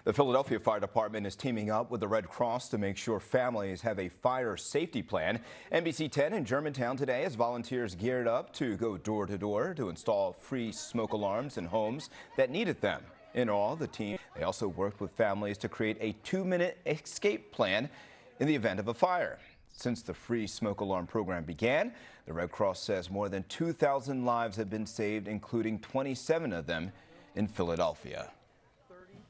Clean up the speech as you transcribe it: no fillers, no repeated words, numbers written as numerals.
The Philadelphia Fire Department is teaming up with the Red Cross to make sure families have a fire safety plan. NBC 10 in Germantown today as volunteers geared up to go door to door to install free smoke alarms in homes that needed them. In all, the team, they also worked with families to create a 2-minute escape plan in the event of a fire. Since the free smoke alarm program began, the Red Cross says more than 2,000 lives have been saved, including 27 of them in Philadelphia.